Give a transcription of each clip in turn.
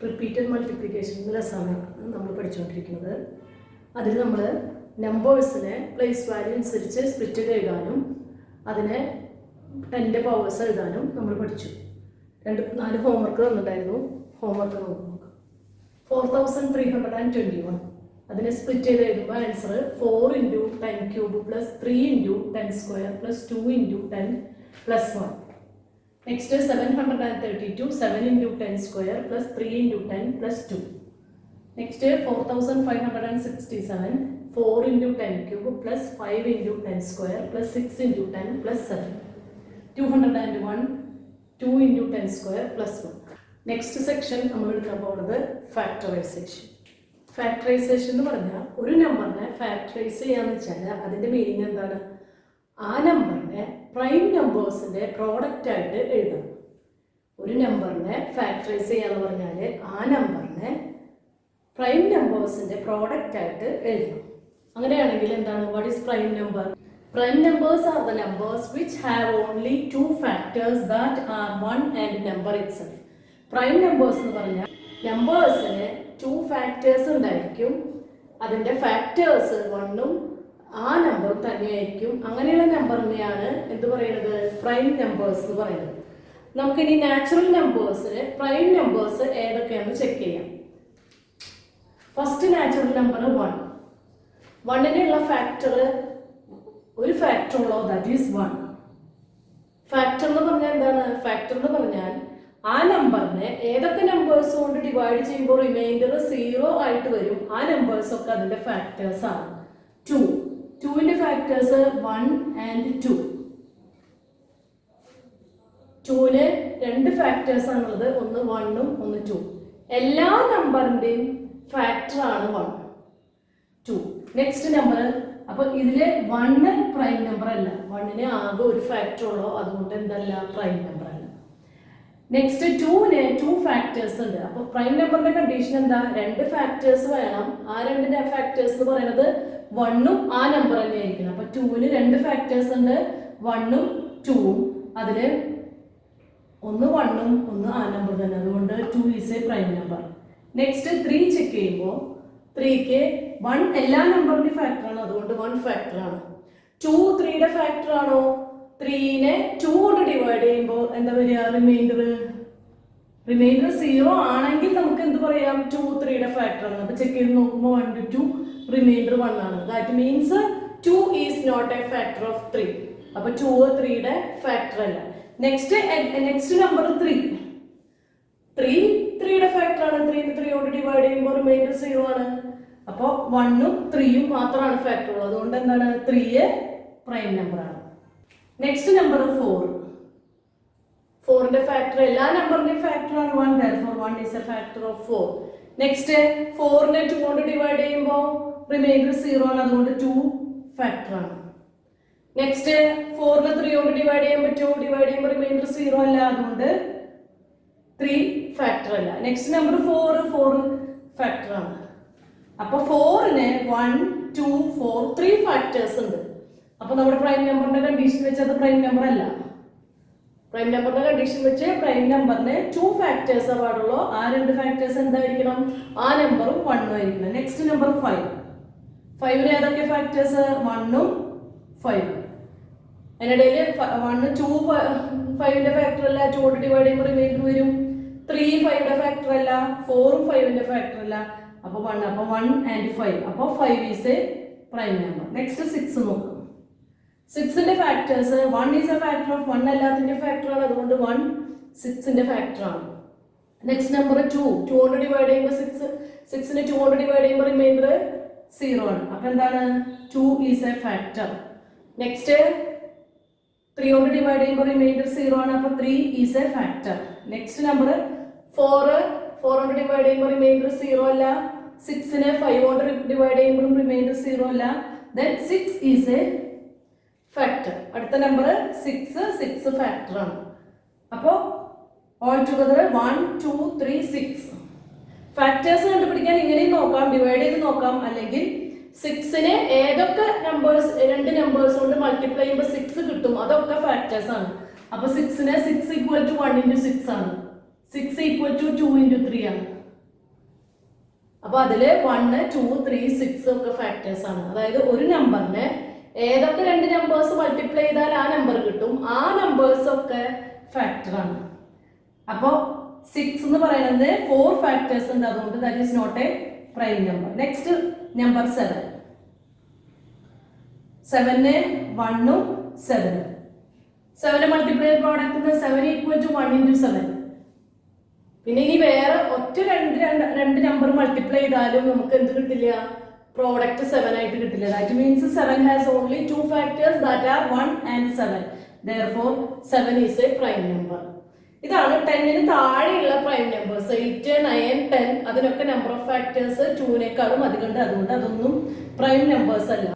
Repeated multiplication ലെസ്സാണ് നമ്മൾ പഠിച്ചുകൊണ്ടിരിക്കുന്നത്. അതിൽ നമ്മൾ നമ്പേഴ്സിനെ പ്ലേസ് വാല്യൂ അനുസരിച്ച് സ്പ്ലിറ്റ് ചെയ്ത് എഴുതാനും അതിനെ 10 പവേഴ്സ് എഴുതാനും നമ്മൾ പഠിച്ചു. 4 ഹോംവർക്ക് തന്നിട്ടുണ്ടായിരുന്നു. ഹോംവർക്ക് നോക്കാം. 4321 അതിനെ സ്പ്ലിറ്റ് ചെയ്ത് എഴുതുമ്പോൾ answer 4 × 10³ plus 3 × 10² plus 2 × 10 plus 1. Next 732 7 × 10² plus 3 × 10 plus 2. Next 4567 4 × 10³ plus 5 × 10² plus 6 × 10 plus 7. 201 2 × 10² plus 1. Next section നമ്മൾ എടുക്കാൻ പോകുന്നത് ഫാക്ടറൈസേഷൻ. ഫാക്ടറൈസേഷൻ എന്ന് പറഞ്ഞാൽ ഒരു നമ്പറിനെ ഫാക്ടറൈസ് ചെയ്യാന്ന് വെച്ചാൽ അതിൻ്റെ മീനിങ് എന്താണ്? ആ നമ്പറിനെ പ്രൈം നമ്പേഴ്സിൻ്റെ പ്രോഡക്റ്റ് ആയിട്ട് എഴുതണം. ഒരു നമ്പറിനെ ഫാക്ടറൈസ് ചെയ്യാന്ന് പറഞ്ഞാൽ ആ നമ്പറിനെ പ്രൈം നമ്പേഴ്സിൻ്റെ പ്രോഡക്റ്റ് ആയിട്ട് എഴുതണം. അങ്ങനെയാണെങ്കിൽ എന്താണ്? What is prime number? Prime numbers are the numbers which have only 2 factors that are 1 and number itself. Prime numbers എന്ന് പറഞ്ഞാൽ നമ്പേഴ്സിന് 2 factors ഉണ്ടായിരിക്കും. അതിൻ്റെ ഫാക്ടേഴ്സ് 1ഉം ആ നമ്പറും തന്നെയായിരിക്കും. അങ്ങനെയുള്ള നമ്പറിനെയാണ് എന്ത് പറയുന്നത്? പ്രൈം നമ്പേഴ്സ് എന്ന് പറയുന്നത്. നമുക്കിനി നാച്ചുറൽ നമ്പേഴ്സിന് പ്രൈം നമ്പേഴ്സ് ഏതൊക്കെയാണെന്ന് ചെക്ക് ചെയ്യാം. First natural number 1. 1നുള്ള ഫാക്ടർ ഒരു ഫാക്ടർ ഉള്ളോ, ദാറ്റ് ഈസ് 1. ഫാക്ടർ എന്ന് പറഞ്ഞാൽ എന്താണ്? ഫാക്ടർ എന്ന് പറഞ്ഞാൽ ആ നമ്പറിനെ ഏതൊക്കെ നമ്പേഴ്സ് കൊണ്ട് ഡിവൈഡ് ചെയ്യുമ്പോൾ റിമൈൻഡർ 0 ആയിട്ട് വരും, ആ നമ്പേഴ്സ് ഒക്കെ അതിന്റെ ഫാക്ടേഴ്സ് ആണ്. 2ന്റെ ഫാക്ടേഴ്സ് 1 and 2. 2ന് 2 ഫാക്ടേഴ്സ് ആണുള്ളത്, ഒന്ന് 1ഉം ഒന്ന് 2. എല്ലാ നമ്പറിന്റെയും ഫാക്ടർ ആണ് 1 2. നെക്സ്റ്റ് നമ്പർ, അപ്പൊ ഇതില് 1 പ്രൈം നമ്പർ അല്ല. 1ന് ആകെ ഒരു ഫാക്ടർ ഉള്ളോ, അതുകൊണ്ട് എന്തല്ല? പ്രൈം നമ്പർ അല്ല. നെക്സ്റ്റ് 2ന് 2 ഫാക്ടേഴ്സ് ഉണ്ട്. അപ്പൊ പ്രൈം നമ്പറിന്റെ കണ്ടീഷൻ എന്താ? 2 ഫാക്ടേഴ്സ് വേണം. ആ 2 ഫാക്ടേഴ്സ് എന്ന് പറയുന്നത് 1ഉം ആ നമ്പർ തന്നെ ആയിരിക്കണം. അപ്പൊ 2ന് 2 ഫാക്ടേഴ്സ് ഉണ്ട്, 1ഉം 2ഉം. അതില് ഒന്ന് 1ഉം ഒന്ന് ആ നമ്പർ തന്നെ, അതുകൊണ്ട് 2 is a prime number. Next 3 check ചെയ്യുമ്പോൾ 3ക്ക് 1 എല്ലാ നമ്പറിന്റെ ഫാക്ടർ ആണ്, അതുകൊണ്ട് 1 ഫാക്ടർ ആണ്. 2 3യുടെ ഫാക്ടർ ആണോ? 3നെ 2 കൊണ്ട് ഡിവൈഡ് ചെയ്യുമ്പോൾ എന്താ വരിക? റിമൈൻഡർ 0 ആണെങ്കിൽ നമുക്ക് എന്ത് പറയാം? 2 3യുടെ ഫാക്ടർ ആണ്. അപ്പൊ ചെക്ക് ചെയ്ത് നോക്കുമ്പോൾ 1 to 2 റിമൈൻഡർ 1 ആണ്. That means 2 is not a factor of 3. അപ്പൊ 2 3യുടെ ഫാക്ടർ അല്ല. നെക്സ്റ്റ് നമ്പർ 3 3യുടെ ഫാക്ടർ ആണ്. 3നെ 3 കൊണ്ട് ഡിവൈഡ് ചെയ്യുമ്പോൾ റിമൈൻഡർ 0 ആണ്. അപ്പോൾ 1ഉം 3യും മാത്രമാണ് ഫാക്ടർ ഉള്ളത്, അതുകൊണ്ട് എന്താണ്? 3 പ്രൈം നമ്പർ ആണ്. നെക്സ്റ്റ് നമ്പർ 4ന്റെ ഫാക്ടർ എല്ലാ നമ്പറിന്റെയും ഫാക്ടർ ആണ് 1, therefore 1 is a factor of 4. Next 4നെ 2 കൊണ്ട് ഡിവൈഡ് ചെയ്യുമ്പോൾ റിമൈൻഡർ 0 ആണ്, അതുകൊണ്ട് 2 ഫാക്ടർ ആണ്. നെക്സ്റ്റ് 4നെ 3 കൊണ്ട് ഡിവൈഡ് ചെയ്യുമ്പോൾ 2 ഡിവൈഡ് ചെയ്യുമ്പോൾ റിമൈൻഡർ 0 അല്ല, അതുകൊണ്ട് 3 ഫാക്ടർ അല്ല. നെക്സ്റ്റ് നമ്പർ 4 ഫാക്ടർ ആണ്. അപ്പൊ 4ന് 1 2 4 3 ഫാക്ടേഴ്സ് ഉണ്ട്. അപ്പൊ നമ്മുടെ പ്രൈം നമ്പറിന്റെ കണ്ടീഷൻ വെച്ച് അത് പ്രൈം നമ്പർ അല്ല. പ്രൈം നമ്പറിന്റെ കണ്ടീഷൻ വെച്ച് പ്രൈം നമ്പറിന് 2 ഫാക്ടേഴ്സ് പാടുള്ളൂ. ആ 2 ഫാക്ടേഴ്സ് എന്തായിരിക്കണം? ആ നമ്പറും 1ഉം ആയിരിക്കണം. നെക്സ്റ്റ് നമ്പർ 5ന് ഏതൊക്കെ ഫാക്ടേഴ്സ്? 1ഉം 5ഉം. അതിനിടയിൽ 1 2 5ന്റെ ഫാക്ടർ അല്ല, 2 കൊണ്ട് ഡിവൈഡ് ചെയ്യുമ്പോൾ റിമൈൻഡർ വരും. 3 5യുടെ ഫാക്ടർ അല്ല, 4ഉം 5ന്റെ ഫാക്ടർ അല്ല. അപ്പൊ 1 and 5. അപ്പൊ 5 is a prime number. Next 6 നോക്കാം. 6ന്റെ factors 1 is a factor of 1 എല്ലാത്തിന്റെ ഫാക്ടർ ആണ്, അതുകൊണ്ട് 1 6ന്റെ ഫാക്ടർ ആണ്. നെക്സ്റ്റ് നമ്പർ 2 കൊണ്ട് ഡിവൈഡ് ചെയ്യുമ്പോൾ 6നെ 2 കൊണ്ട് ഡിവൈഡ് ചെയ്യുമ്പോൾ റിമൈൻഡർ 0 ആണ്. അപ്പൊ എന്താണ്? 2 ഈസ് എ ഫാക്ടർ. നെക്സ്റ്റ് 3 കൊണ്ട് ഡിവൈഡ് ചെയ്യുമ്പോൾ റിമൈൻഡർ 0 ആണ്, അപ്പൊ 3 is a factor. Next number 4 കൊണ്ട് ഡിവൈഡ് ചെയ്യുമ്പോൾ റിമൈൻഡർ 0 അല്ല. 6നെ 5 കൊണ്ട് ഡിവൈഡ് ചെയ്യുമ്പോഴും റിമൈൻഡർ 0 അല്ല. then 6 is a factor. അടുത്ത നമ്പർ 6 ഫാക്ടർ ആണ്. അപ്പോ ഓൾ ടുഗദർ 1 2 3 6 ഫാക്ടേഴ്സ് കണ്ടുപിടിക്കാൻ ഇങ്ങനെയും നോക്കാം, ഡിവൈഡ് ചെയ്ത് നോക്കാം. അല്ലെങ്കിൽ 6നെ ഏതൊക്കെ നമ്പേഴ്സ് 2 നമ്പേഴ്സ് കൊണ്ട് മൾട്ടിപ്ലൈ ചെയ്യുമ്പോൾ 6 കിട്ടും, അതൊക്കെ ഫാക്ടേഴ്സ് ആണ്. അപ്പൊ 6നെ 6 = 1 × 6 ആണ്. 6 = 2 × 3 ആണ്. അപ്പൊ അതില് 1, 2, 3, 6 ഒക്കെ ഫാക്ടേഴ്സ് ആണ്. അതായത് ഒരു നമ്പറിന് ഏതൊക്കെ രണ്ട് നമ്പേഴ്സ് മൾട്ടിപ്ലൈ ചെയ്താൽ ആ നമ്പർ കിട്ടും, ആ നമ്പേഴ്സ് ഒക്കെ ഫാക്ടർ ആണ്. അപ്പോ 6 എന്ന് പറയുന്നത് 4 ഫാക്ടേഴ്സ് ഉണ്ട്, അതുകൊണ്ട് that is not a prime number. Next number 7. 7 1 7. 7 multiply product 7 equal to 1 into 7. പിന്നെ ഇനി വേറെ ഒറ്റ രണ്ട് നമ്പർ മൾട്ടിപ്ലൈ ചെയ്താലും നമുക്ക് എന്ത് കിട്ടില്ല, പ്രോഡക്റ്റ് 7 ആയിട്ട് കിട്ടില്ല. That means 7 has only 2 factors that are 1 and 7. Therefore 7 is a prime number. ഇതാണ് 10ന് താഴെയുള്ള പ്രൈം നമ്പേഴ്സ്. 8, 9, 10 അതിനൊക്കെ നമ്പർ ഓഫ് ഫാക്ടേഴ്സ് 2നേക്കാളും അധികമുണ്ട്, അതുകൊണ്ട് അതൊന്നും പ്രൈം നമ്പേഴ്സ് അല്ല.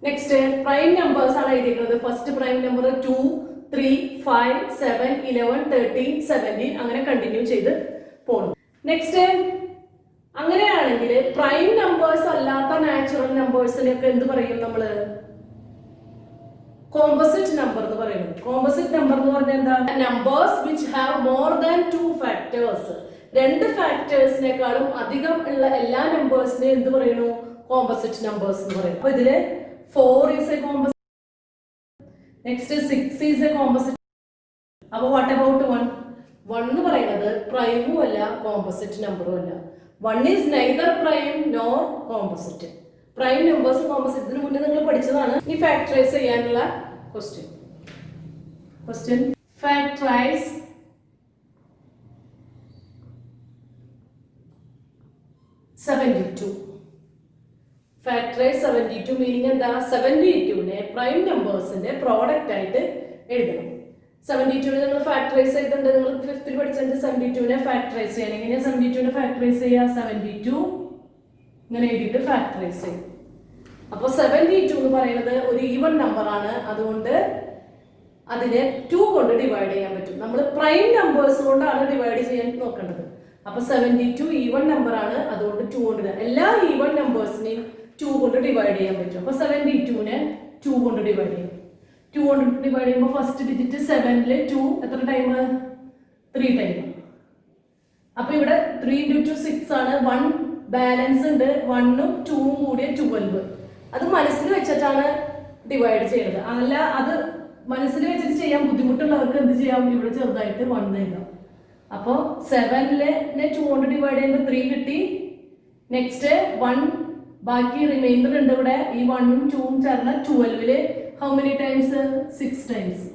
നെക്സ്റ്റ് പ്രൈം നമ്പേഴ്സ് ആണ് എഴുതിയിരിക്കുന്നത്. ഫസ്റ്റ് പ്രൈം നമ്പർ 2, 3, 5, 7, 11, 13, 17 അങ്ങനെ കണ്ടിന്യൂ ചെയ്ത് പോകണം. നെക്സ്റ്റ് അങ്ങനെയാണെങ്കിൽ പ്രൈം നമ്പേഴ്സ് അല്ലാത്ത നാച്ചുറൽ നമ്പേഴ്സിനൊക്കെ എന്ത് പറയും നമ്മള്? കോമ്പോസിറ്റ് നമ്പർ എന്ന് പറയുന്നത്. കോമ്പോസിറ്റ് നമ്പർ എന്ന് പറഞ്ഞാൽ എന്താ? Numbers which have more than 2 factors. 2 ഫാക്ടേഴ്സിനേക്കാളും അധികം ഉള്ള എല്ലാ നമ്പേഴ്സിനെയും എന്ത് പറയുന്നു? കോമ്പോസിറ്റ് നമ്പേഴ്സ് എന്ന് പറയും. അപ്പൊ ഇതില് 4 is A composite, next 6 is A composite. അപ്പൊ വാട്ട് അബൌട്ട് 1? 1 എന്ന് പറയുന്നത് പ്രൈമും അല്ല കോമ്പോസിറ്റ് നമ്പറും അല്ല. 1 is neither prime nor composite. Prime numbers composite ഇതിന് മുന്നേ നിങ്ങൾ പഠിച്ചതാണ്. ഈ ഫാക്ടറൈസ് ചെയ്യാനുള്ള ക്വസ്റ്റ്യൻ ഫാക്ടറൈസ് 72. ഫാക്ടറൈസ് 72 മീനിങ് എന്താ? 72നെ പ്രൈം നമ്പേഴ്സിന്റെ പ്രോഡക്റ്റ് ആയിട്ട് എഴുതണം. 72നെ നിങ്ങൾ ഫാക്ടറൈസ് ചെയ്തിട്ടുണ്ട്, നിങ്ങൾ 5th പഠിച്ചിട്ടുണ്ട്. 72നെ ഫാക്ടറൈസ് ചെയ്യാൻ എങ്ങനെയാ? 72നെ ഫാക്ടറൈസ് ചെയ്യാം. 72 ഇങ്ങനെ എഴുതിയിട്ട് ഫാക്ടറൈസ് ചെയ്യും. അപ്പൊ 72 എന്ന് പറയുന്നത് ഒരു ഈവൻ നമ്പർ ആണ്, അതുകൊണ്ട് അതിനെ 2 കൊണ്ട് ഡിവൈഡ് ചെയ്യാൻ പറ്റും. നമ്മൾ പ്രൈം നമ്പേഴ്സ് കൊണ്ടാണ് ഡിവൈഡ് ചെയ്യാൻ നോക്കേണ്ടത്. അപ്പൊ 72 ഈവൻ നമ്പർ ആണ്, അതുകൊണ്ട് 2 കൊണ്ട് എല്ലാ ഈവൻ നമ്പേഴ്സിനെയും 2 കൊണ്ട് ഡിവൈഡ് ചെയ്യാൻ പറ്റും. അപ്പൊ 72നെ 2 കൊണ്ട് ഡിവൈഡ് ചെയ്യും. 2 കൊണ്ട് ഡിവൈഡ് ചെയ്യുമ്പോൾ ഫസ്റ്റ് ഡിജിറ്റ് 7ല് 2 എത്ര ടൈം? 3 ടൈം. അപ്പൊ ഇവിടെ 3 into 2 6 ആണ്. 1 ബാലൻസ് ഉണ്ട്, 1ഉം 2ഉം കൂടിയ 12. അത് മനസ്സിൽ വെച്ചിട്ടാണ് ഡിവൈഡ് ചെയ്യുന്നത്. അല്ല അത് മനസ്സിൽ വെച്ചിട്ട് ചെയ്യാൻ ബുദ്ധിമുട്ടുള്ളവർക്ക് എന്ത് ചെയ്യാം? ഇവിടെ ചെറുതായിട്ട് 1 എഴുതാം. അപ്പോൾ 7ലെ 2 കൊണ്ട് ഡിവൈഡ് ചെയ്യുമ്പോൾ 3 കിട്ടി. നെക്സ്റ്റ് 1 ബാക്കി റിമൈൻഡർ ഉണ്ട് ഇവിടെ. ഈ 1ഉം 2ഉം ചേർന്ന 12ല് how many times? 6 times.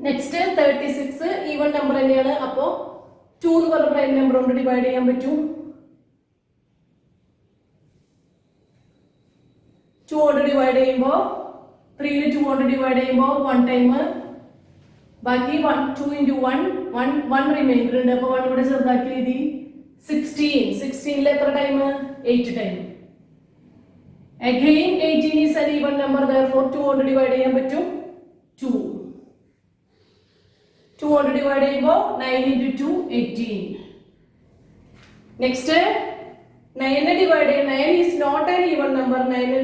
Next 36 even number തന്നെയാണ്. അപ്പോ 2 എന്ന് പറഞ്ഞ പ്രൈം നമ്പർ കൊണ്ട് ഡിവൈഡ് ചെയ്യാൻ പറ്റും. 2 കൊണ്ട് ഡിവൈഡ് ചെയ്യുമ്പോൾ 3ല് 2 കൊണ്ട് ഡിവൈഡ് ചെയ്യുമ്പോൾ 1 ടൈം. ബാക്കി 2 into 1 റിമൈൻഡർ ഉണ്ട്. അപ്പൊ 1 ഇവിടെ ചെറുതാക്കി എഴുതി. 16ല് എത്ര time? 8 time. Again 18 is an even number, therefore 2 കൊണ്ട് ഡിവൈഡ് ചെയ്യാൻ പറ്റും. 2 കൊണ്ട് ഡിവൈഡ് ചെയ്യുമ്പോൾ 9 into 2 18. നെക്സ്റ്റ് 9നെ ഡിവൈഡ് ചെയ്യാൻ 9 is not an even number. 9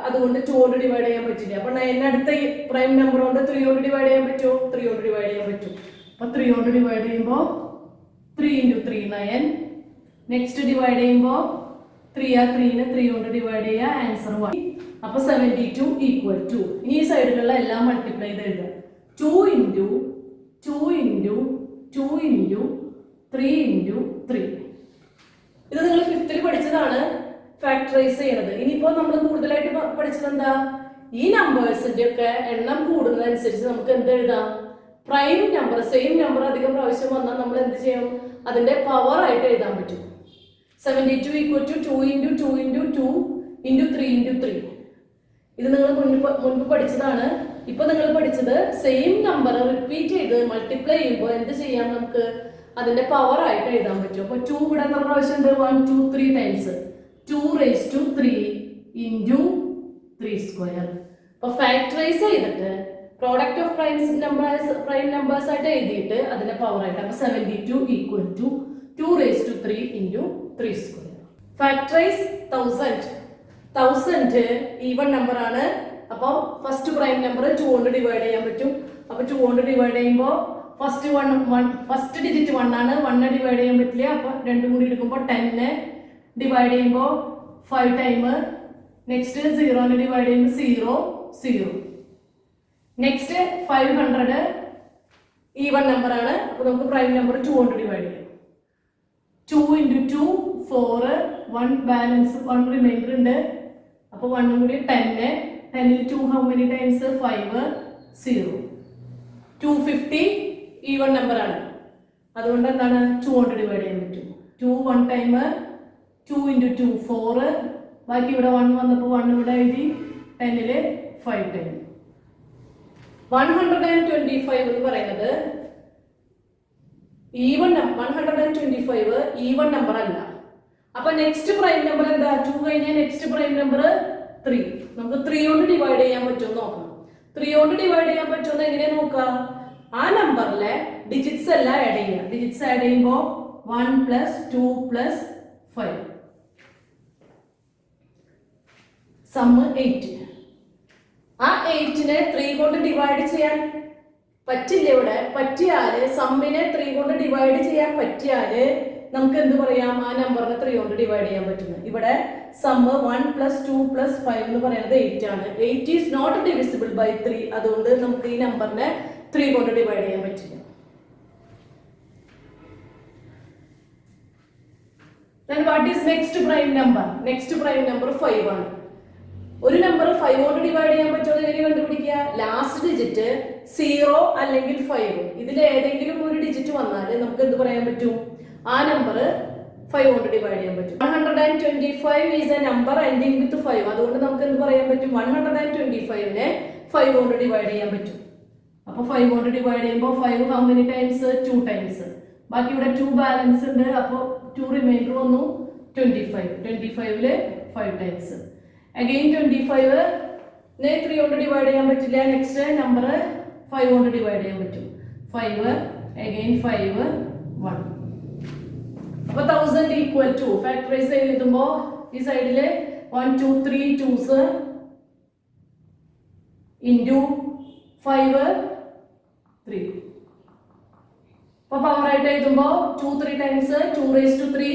അതുകൊണ്ട് 2 കൊണ്ട് ഡിവൈഡ് ചെയ്യാൻ പറ്റില്ല. അപ്പൊ 9 അടുത്ത പ്രൈം നമ്പർ കൊണ്ട് 3 കൊണ്ട് ഡിവൈഡ് ചെയ്യാൻ പറ്റുമോ? 3 കൊണ്ട് ഡിവൈഡ് ചെയ്യാൻ പറ്റും. അപ്പൊ 3 കൊണ്ട് ഡിവൈഡ് ചെയ്യുമ്പോൾ 3 into 3 9. നെക്സ്റ്റ് ഡിവൈഡ് ചെയ്യുമ്പോൾ 3നെ 3 കൊണ്ട് ഡിവൈഡ് ചെയ്യുക. ആൻസർ 1. അപ്പൊ 72 ഈക്വൽ ടു, ഇനി ഈ സൈഡിലുള്ള എല്ലാം മൾട്ടിപ്ലൈ ചെയ്ത് എഴുതുക. 2 into 2 into 2 into 3 into 3. ഇത് നിങ്ങൾ 5th പഠിച്ചതാണ് ഫാക്ടറൈസ് ചെയ്യണത്. ഇനിയിപ്പോ നമ്മൾ കൂടുതലായിട്ട് പഠിച്ചത് എന്താ? ഈ നമ്പേഴ്സിന്റെ ഒക്കെ എണ്ണം കൂടുന്നതനുസരിച്ച് നമുക്ക് എന്ത് എഴുതാം? Prime number. സെയിം നമ്പർ അധികം പ്രാവശ്യം വന്നാൽ നമ്മൾ എന്ത് ചെയ്യണം? അതിന്റെ പവർ ആയിട്ട് എഴുതാൻ പറ്റും. 72 equal to 2 into 2 into 2 into 3 into 3. ഇത് നിങ്ങൾ മുൻപ് പഠിച്ചതാണ്. ഇപ്പൊ നിങ്ങൾ പഠിച്ചത് സെയിം നമ്പർ റിപ്പീറ്റ് ചെയ്ത് മൾട്ടിപ്ലൈ ചെയ്യുമ്പോൾ എന്ത് ചെയ്യാം? നമുക്ക് അതിന്റെ പവർ ആയിട്ട് എഴുതാൻ പറ്റും. അപ്പൊ 2 ഇവിടെ എത്ര പ്രാവശ്യം ഉണ്ട്? 1 2 3 times. 2 raised to 3 into 3 square. അപ്പൊ ഫാക്ടറൈസ് ചെയ്തിട്ട് പ്രോഡക്റ്റ് ഓഫ് പ്രൈം നമ്പേഴ്സ് ആയിട്ട് എഴുതിയിട്ട് അതിന്റെ പവർ ആയിട്ട്. അപ്പൊ 72 equal to 2 raised to 3 into 3 square. Factorise 1000 even number ആണ്. അപ്പോൾ ഫസ്റ്റ് പ്രൈം നമ്പർ 2 കൊണ്ട് ഡിവൈഡ് ചെയ്യാൻ പറ്റും. അപ്പൊ 2 കൊണ്ട് ഡിവൈഡ് ചെയ്യുമ്പോൾ ഫസ്റ്റ് ഡിജിറ്റ് 1 ആണ്. 1 ഡിവൈഡ് ചെയ്യാൻ പറ്റില്ല. അപ്പോൾ രണ്ടും കൂടി എടുക്കുമ്പോൾ 10 ഡിവൈഡ് ചെയ്യുമ്പോൾ 5 ടൈം. നെക്സ്റ്റ് 0 ഡിവൈഡ് ചെയ്യുമ്പോൾ 0 0. നെക്സ്റ്റ് 500 ഈവൺ നമ്പർ ആണ്. അപ്പോൾ നമുക്ക് പ്രൈം നമ്പർ 2 കൊണ്ട് ഡിവൈഡ് ചെയ്യാം. 2 × 2 4, 1 ബാലൻസ് 1 റിമൈൻഡർ ഉണ്ട്. അപ്പോൾ 1 കൂടി 10. 10 ൽ 2 how many times? 5 0. 250 even number ആണ്. അതുകൊണ്ട് എന്താണ് 2 കൊണ്ട് ഡിവൈഡ് ചെയ്യാൻ പറ്റും. 2 1 ടൈം. 2 × 2 4. ബാക്കി ഇവിടെ 1 വന്നപ്പോൾ 1 ഇവിടെ എഴുതി. 10 ൽ 5 ടൈം. 125 എന്ന് പറയുന്നത് ഈവൺ 125 ഈവൺ നമ്പർ അല്ല. അപ്പൊ നെക്സ്റ്റ് പ്രൈം നമ്പർ എന്താ? 2 കഴിഞ്ഞാൽ നെക്സ്റ്റ് പ്രൈം നമ്പർ 3. നമുക്ക് 3 കൊണ്ട് ഡിവൈഡ് ചെയ്യാൻ പറ്റുമോ നോക്കണം. 3 കൊണ്ട് ഡിവൈഡ് ചെയ്യാൻ പറ്റുമോ എങ്ങനെ നോക്കാം? ആ നമ്പറിലെ ഡിജിറ്റ്സ് എല്ലാം ആഡ് ചെയ്യുക. ഡിജിറ്റ്സ് ആഡ് ചെയ്യുമ്പോൾ 1 + 2 + 5 സമ്മ് 8. ആ 8നെ 3 കൊണ്ട് ഡിവൈഡ് ചെയ്യാൻ പറ്റില്ല. ഇവിടെ പറ്റിയാല് സമ്മിനെ 3 കൊണ്ട് ഡിവൈഡ് ചെയ്യാൻ പറ്റിയാല് നമുക്ക് എന്ത് പറയാം? ആ നമ്പറിനെ 3 കൊണ്ട് ഡിവൈഡ് ചെയ്യാൻ പറ്റുന്നത്. ഇവിടെ സമ്മ് 1 + 2 + 5 എന്ന് പറയുന്നത് 8 ആണ്. 8 ഈസ് നോട്ട് ഡിവിസിബിൾ ബൈ 3. അതുകൊണ്ട് നമുക്ക് ഈ നമ്പറിനെ 3 കൊണ്ട് ഡിവൈഡ് ചെയ്യാൻ പറ്റില്ല. Then what is next prime number? Next prime number 5 ആണ്. ഒരു നമ്പർ 5 കൊണ്ട് ഡിവൈഡ് ചെയ്യാൻ പറ്റുമോ എങ്ങനെ കണ്ടുപിടിക്കുക? ലാസ്റ്റ് ഡിജിറ്റ് 0 അല്ലെങ്കിൽ 5 ഇതിൽ ഏതെങ്കിലും ഒരു ഡിജിറ്റ് വന്നാൽ നമുക്ക് എന്ത് പറയാൻ പറ്റും? ആ നമ്പർ 5 കൊണ്ട് ഡിവൈഡ് ചെയ്യാൻ പറ്റും. 125 is a number ending with 5. അതുകൊണ്ട് നമുക്ക് എന്ത് പറയാൻ പറ്റും? 125നെ 5 കൊണ്ട് ഡിവൈഡ് ചെയ്യാൻ പറ്റും. അപ്പോൾ 5 കൊണ്ട് ഡിവൈഡ് ചെയ്യുമ്പോൾ 5 how many times? 2 times. ബാക്കി ഇവിടെ 2 ബാലൻസ് ഉണ്ട്. അപ്പോൾ 2 റിമൈൻഡർ വന്നു 25. 25ൽ 5 times. അഗെയിൻ 25നെ 3 കൊണ്ട് ഡിവൈഡ് ചെയ്യാൻ പറ്റില്ല. നെക്സ്റ്റ് നമ്പർ 5 കൊണ്ട് ഡിവൈഡ് ചെയ്യാൻ പറ്റും. 5 അഗെയിൻ 5 1. അപ്പോൾ 1000 ഈക്വൽ ടു ഫാക്ടറൈസ് എഴുതുമ്പോൾ ഈ സൈഡിൽ 1 2 3 2s ഇൻറ്റു 5 3. അപ്പോൾ പവർ ആയിട്ട് എഴുതുമ്പോൾ 2 3 ടൈംസ് 2⁻³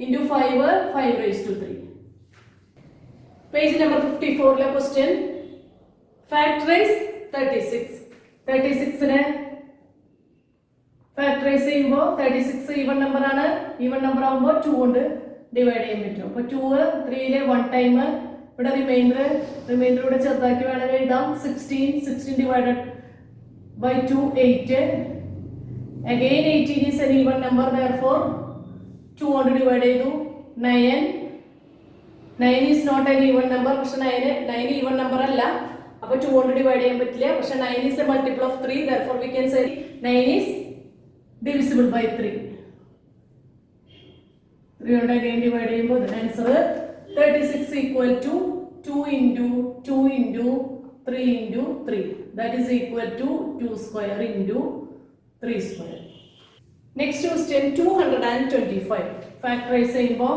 ഇൻറ്റു 5 5⁻³. പേജ് നമ്പർ 54ലെ ക്വസ്റ്റ്യൻ. ഫാക്ടറൈസ് 36. 36നെ ഫാക്ടറൈസ് ചെയ്യുമ്പോൾ 36 ഈവൺ നമ്പർ ആണ്. ഈവൺ നമ്പർ ആകുമ്പോൾ 2 കൊണ്ട് ഡിവൈഡ് ചെയ്യാൻ പറ്റും. അപ്പോൾ 2 3ലെ 1 ടൈം. ഇവിടെ റിമൈൻഡർ ഇവിടെ ചെറുതാക്കി വേണമെങ്കിൽ എഴുതാം. 16 divided by 2 8. Again 18 is an even number. therefore 2 കൊണ്ട് ഡിവൈഡ് ചെയ്തു. 9 is not an even number. പക്ഷെ 9 ഈവൺ നമ്പർ അല്ല. അപ്പോൾ 2 കൊണ്ട് ഡിവൈഡ് ചെയ്യാൻ പറ്റില്ല. പക്ഷെ 9 is A multiple of 3. therefore we can say 9 is divisible by 3. 3 കൊണ്ട് again divide ചെയ്യുമ്പോൾ answer 36 equal to 2 into 2 into 3 into 3. That is equal to 2 square into 3 square. Next question 225. Factorize ചെയ്യുമ്പോൾ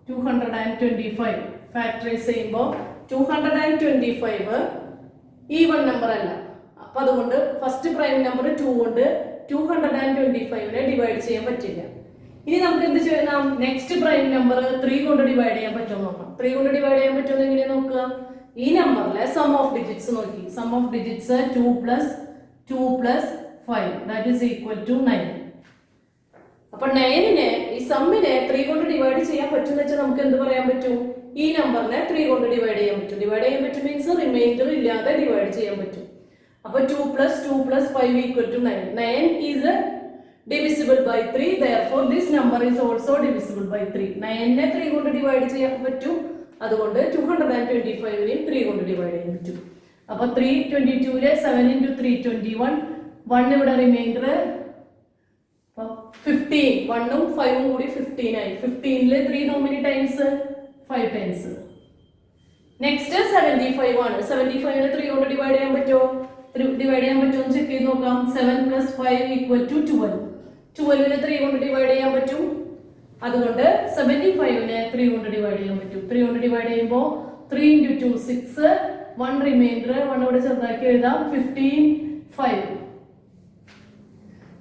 225 factorize ചെയ്യുമ്പോൾ 225 even number അല്ല. അപ്പോൾ അതുകൊണ്ട് first prime number 2 കൊണ്ട് 225നെ divide ചെയ്യാൻ പറ്റില്ല. ഇനി നമുക്ക് എന്ത് ചെയ്യണം? നെക്സ്റ്റ് പ്രൈം നമ്പർ 3 കൊണ്ട് ഡിവൈഡ് ചെയ്യാൻ പറ്റുമോ നോക്കാം. 3 കൊണ്ട് ഡിവൈഡ് ചെയ്യാൻ പറ്റുമോ എങ്ങനെ നോക്കുക? ഈ നമ്പറിലെ സം ഓഫ് ഡിജിറ്റ്സ് നോക്കി. Sum of digits 2 + 2 + 5 that is equal to 9. അപ്പോൾ 9നെ ഈ സമ്മിനെ 3 കൊണ്ട് ഡിവൈഡ് ചെയ്യാൻ പറ്റുമെന്ന് വെച്ചാൽ നമുക്ക് എന്ത് പറയാൻ പറ്റും? ഈ നമ്പറിനെ 3 കൊണ്ട് ഡിവൈഡ് ചെയ്യാൻ പറ്റും. ഡിവൈഡ് ചെയ്യാൻ പറ്റും മീൻസ് റിമൈൻഡർ ഇല്ലാതെ ഡിവൈഡ് ചെയ്യാൻ പറ്റും. അപ്പോൾ 2 + 2 + 5 equal to 9. 9 is divisible by 3. therefore this number is also divisible by 3. 9നെ 3 കൊണ്ട് ഡിവൈഡ് ചെയ്യാൻ പറ്റും. അതുകൊണ്ട് 225നെയും 3 കൊണ്ട് ഡിവൈഡ് ചെയ്യാൻ പറ്റും. അപ്പോൾ 322ലെ 7 × 3 21. 1 ഇവിടെ റിമൈൻഡർ 15. 1ഉം 5ഉം കൂടി 15 ആയി. 15ലെ 3 how many times? 5 times. Next 75 ആണ്. 75നെ 3 കൊണ്ട് ഡിവൈഡ് ചെയ്യാൻ പറ്റുമോ? ഡിവൈഡ് ചെയ്യാൻ പറ്റുമോ ചെക്ക് ചെയ്ത് നോക്കാം. 7 + 5 equal to 12. 12നെ 3 കൊണ്ട് ഡിവൈഡ് ചെയ്യാൻ പറ്റും. അതുകൊണ്ട് 75നെ 3 കൊണ്ട് ഡിവൈഡ് ചെയ്യാൻ പറ്റും. 3 കൊണ്ട് ഡിവൈഡ് ചെയ്യുമ്പോൾ 3 × 2 6. 1 റിമൈൻഡർ 1 ഇവിടെ ചെറുതാക്കി എഴുതാം. 15 5.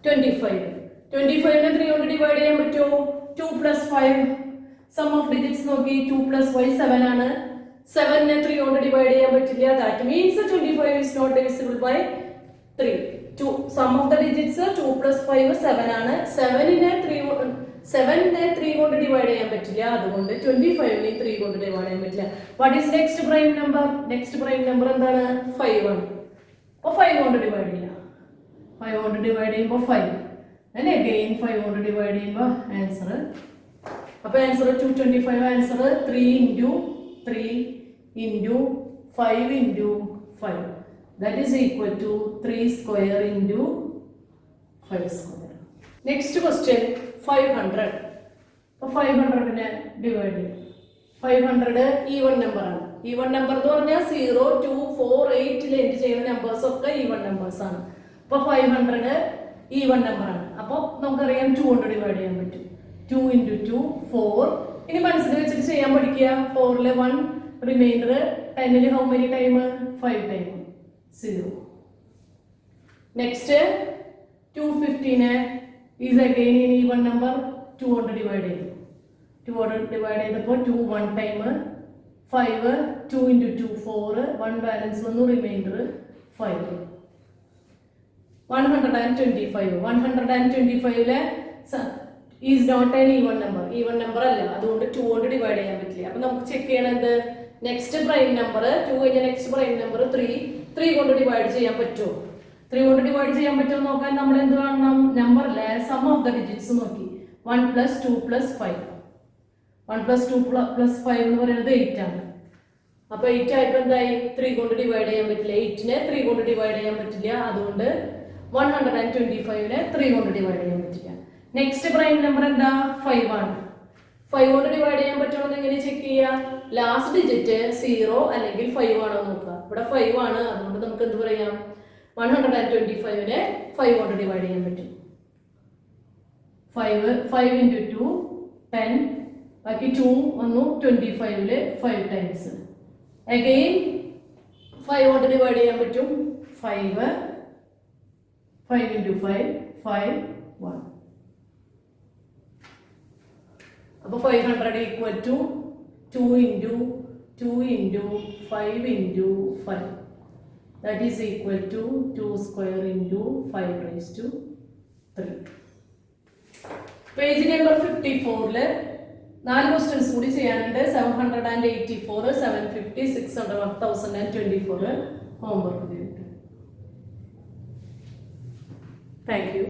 25. 25നെ 3 കൊണ്ട് ഡിവൈഡ് ചെയ്യാൻ പറ്റുമോ? 2 + 5. സം ഓഫ് ഡിജിറ്റ്സ് നോക്കി. 2 + 5 7 ആണ്. 7നെ 3 കൊണ്ട് ഡിവൈഡ് ചെയ്യാൻ പറ്റില്ല. That means 25 is not divisible by 3. Sum of the digits 2 + 5 7 ആണ്. 7നെ 3 കൊണ്ട് ഡിവൈഡ് ചെയ്യാൻ പറ്റില്ല. അതുകൊണ്ട് 25നെ 3 കൊണ്ട് ഡിവൈഡ് ചെയ്യാൻ പറ്റില്ല. What is next prime number? Next prime number എന്താണ്? 5 ആണ്. അപ്പോൾ 5 കൊണ്ട് ഡിവൈഡ് ചെയ്യാം. 5 കൊണ്ട് ഡിവൈഡ് ചെയ്യുമ്പോൾ 5. And again 5 കൊണ്ട് ഡിവൈഡ് ചെയ്യുമ്പോൾ ആൻസർ. അപ്പോൾ answer 225. Answer 3 × 3 × 5 × 5. That is equal to 3 square × 5 square. Next question 500. അപ്പോൾ 500നെ ഡിവൈഡ് ചെയ്യും. 500 ഈവൺ നമ്പർ ആണ്. ഈവൺ നമ്പർ എന്ന് പറഞ്ഞാൽ 0, 2, 4, 8 എൻഡ് ചെയ്യുന്ന നമ്പേഴ്സ് ഒക്കെ ഈവൺ നമ്പേഴ്സ് ആണ്. അപ്പോൾ 500 ഈവൺ നമ്പർ ആണ്. അപ്പോൾ നമുക്കറിയാം 2 കൊണ്ട് ഡിവൈഡ് ചെയ്യാൻ പറ്റും. 2 × 2 4. ഇനി മനസ്സിൽ വെച്ചിട്ട് ചെയ്യാൻ പഠിക്കുക. 4ലെ 1 റിമൈൻഡർ. 10ൽ how many time? 5 time. 0. Next 215 is again in even number. 2 കൊണ്ട് ഡിവൈഡ് ചെയ്തു. 2 കൊണ്ട് ഡിവൈഡ് ചെയ്തപ്പോൾ 2 1 ടൈം. 5 2 × 2 4. 1 ബാലൻസ് വന്നു. റിമൈൻഡർ 5. 125. 125ലെ is not an even number. Even number അല്ല. അതുകൊണ്ട് 2 കൊണ്ട് ഡിവൈഡ് ചെയ്യാൻ പറ്റില്ല. അപ്പൊ നമുക്ക് ചെക്ക് ചെയ്യണത് നെക്സ്റ്റ് പ്രൈം നമ്പർ 2 കഴിഞ്ഞ നെക്സ്റ്റ് പ്രൈം നമ്പർ 3 കൊണ്ട് ഡിവൈഡ് ചെയ്യാൻ പറ്റുമോ? 3 കൊണ്ട് ഡിവൈഡ് ചെയ്യാൻ പറ്റുമോ നോക്കാൻ നമ്മൾ എന്ത് കാണണം? നമ്പറിലെ സം ഓഫ് ദ ഡിജിറ്റ്സ് നോക്കി. 1 + 2 + 5. 1 + 2 + 5 എന്ന് പറയുന്നത് 8 ആണ്. അപ്പൊ 8 ആയപ്പോൾ എന്തായി? 3 കൊണ്ട് ഡിവൈഡ് ചെയ്യാൻ പറ്റില്ല. 8നെ 3 കൊണ്ട് ഡിവൈഡ് ചെയ്യാൻ പറ്റില്ല. അതുകൊണ്ട് 125നെ 3 കൊണ്ട് ഡിവൈഡ് ചെയ്യാൻ പറ്റില്ല. നെക്സ്റ്റ് പ്രൈം നമ്പർ എന്താ? 5 ആണ്. 5 കൊണ്ട് ഡിവൈഡ് ചെയ്യാൻ പറ്റുമോ എന്ന് എങ്ങനെ ചെക്ക് ചെയ്യാം? ലാസ്റ്റ് ഡിജിറ്റ് 0 അല്ലെങ്കിൽ 5 ആണോ നോക്കുക. ഇവിടെ 5 ആണ്. അതുകൊണ്ട് നമുക്ക് എന്ത് പറയാം? 125നെ 5 കൊണ്ട് ഡിവൈഡ് ചെയ്യാൻ പറ്റും. 5 × 2 10. ബാക്കി 2 വന്നു. 25ല് 5 ടൈംസ്. അഗെയിൻ 5 കൊണ്ട് ഡിവൈഡ് ചെയ്യാൻ പറ്റും. 5 × 5 5 1. അപ്പോൾ 500 equal to 2 × 2 × 5 × 5. That is equal to 2 square × 5⁻3. Page number 54ല് 4 questions കൂടി ചെയ്യാനുണ്ട്. 784, 750, 600, 1024 ഹോംവർക്ക് ചെയ്തിട്ട്. Thank you.